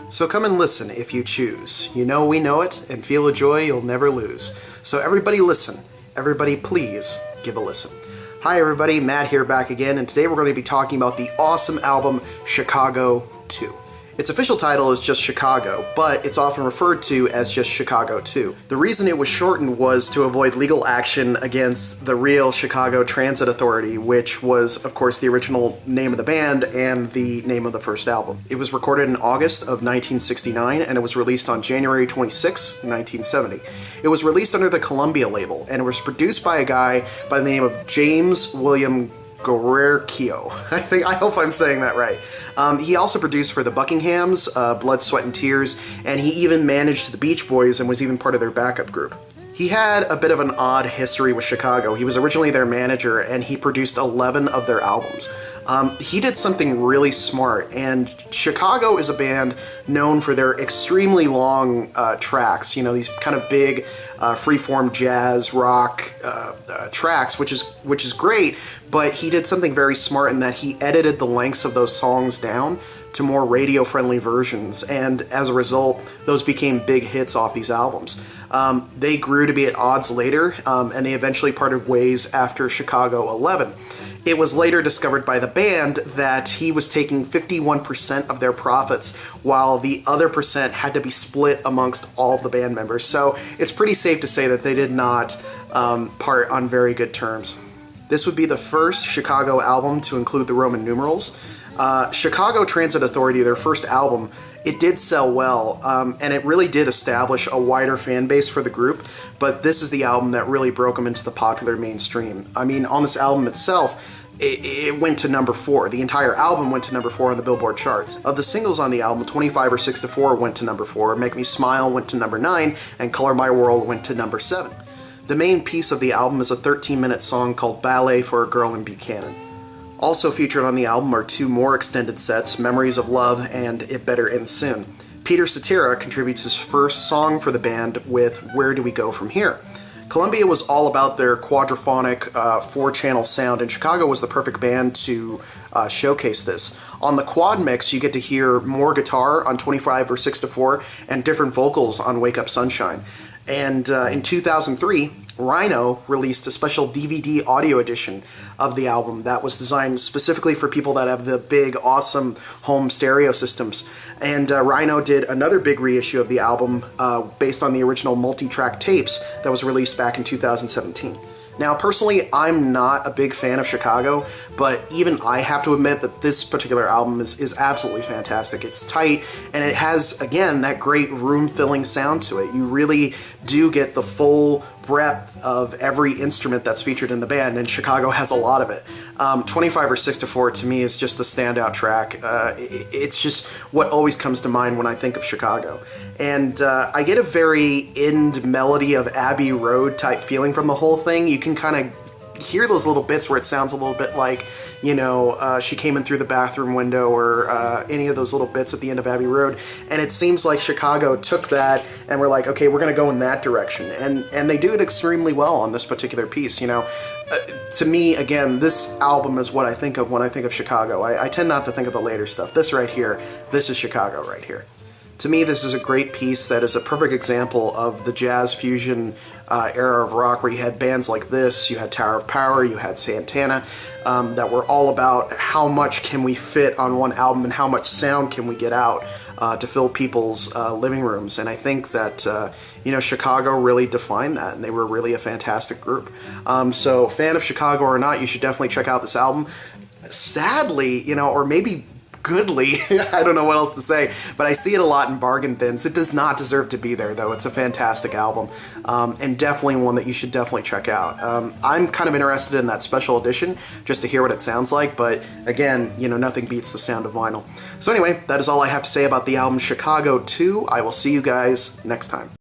So come and listen if you choose. You know we know it, and feel a joy you'll never lose. So everybody listen. Everybody please give a listen. Hi everybody, Matt here back again, and today we're going to be talking about the awesome album Chicago 2. Its official title is just Chicago, but it's often referred to as just Chicago 2. The reason it was shortened was to avoid legal action against the real Chicago Transit Authority, which was, of course, the original name of the band and the name of the first album. It was recorded in August of 1969, and it was released on January 26, 1970. It was released under the Columbia label, and it was produced by a guy by the name of James William Guercio. I hope I'm saying that right. He also produced for the Buckinghams, Blood, Sweat and Tears, and he even managed the Beach Boys and was even part of their backup group. He had a bit of an odd history with Chicago. He was originally their manager, and he produced 11 of their albums. He did something really smart, and Chicago is a band known for their extremely long tracks, you know, these kind of big freeform jazz rock tracks, which is great, but he did something very smart in that he edited the lengths of those songs down to more radio-friendly versions, and as a result, those became big hits off these albums. They grew to be at odds later, and they eventually parted ways after Chicago 11. It was later discovered by the band that he was taking 51% of their profits, while the other percent had to be split amongst all of the band members. So it's pretty safe to say that they did not part on very good terms. This would be the first Chicago album to include the Roman numerals. Chicago Transit Authority, their first album, it did sell well, and it really did establish a wider fan base for the group, but this is the album that really broke them into the popular mainstream. I mean, on this album itself, it went to number 4. The entire album went to number 4 on the Billboard charts. Of the singles on the album, 25 or 6 to 4 went to number 4, Make Me Smile went to number 9, and Color My World went to number 7. The main piece of the album is a 13-minute song called Ballet for a Girl in Buchanan. Also featured on the album are 2 more extended sets, Memories of Love and It Better End Soon. Peter Cetera contributes his first song for the band with Where Do We Go From Here? Columbia was all about their quadraphonic 4-channel sound, and Chicago was the perfect band to showcase this. On the quad mix, you get to hear more guitar on 25 or 6 to 4 and different vocals on Wake Up Sunshine. And in 2003, Rhino released a special DVD audio edition of the album that was designed specifically for people that have the big, awesome home stereo systems. And Rhino did another big reissue of the album based on the original multi-track tapes that was released back in 2017. Now, personally, I'm not a big fan of Chicago, but even I have to admit that this particular album is absolutely fantastic. It's tight, and it has, again, that great room-filling sound to it. You really do get the full breadth of every instrument that's featured in the band, and Chicago has a lot of it. 25 or 6 to 4 to me is just a standout track. It's just what always comes to mind when I think of Chicago. And I get a very end melody of Abbey Road type feeling from the whole thing. You can kind of hear those little bits where it sounds a little bit like, you know, She Came In Through the Bathroom Window, or any of those little bits at the end of Abbey Road. And it seems like Chicago took that and we're like, okay, we're going to go in that direction. And they do it extremely well on this particular piece, you know. To me, again, this album is what I think of when I think of Chicago. I tend not to think of the later stuff. This right here, this is Chicago right here. To me, this is a great piece that is a perfect example of the jazz fusion era of rock, where you had bands like this, you had Tower of Power, you had Santana, that were all about how much can we fit on one album and how much sound can we get out to fill people's living rooms. And I think that, you know, Chicago really defined that, and they were really a fantastic group. So fan of Chicago or not, you should definitely check out this album. Sadly, you know, or maybe goodly, I don't know what else to say, but I see it a lot in bargain bins. It does not deserve to be there, though. It's a fantastic album, and definitely one that you should definitely check out. I'm kind of interested in that special edition just to hear what it sounds like, but again, you know, nothing beats the sound of vinyl. So anyway, that is all I have to say about the album Chicago 2. I will see you guys next time.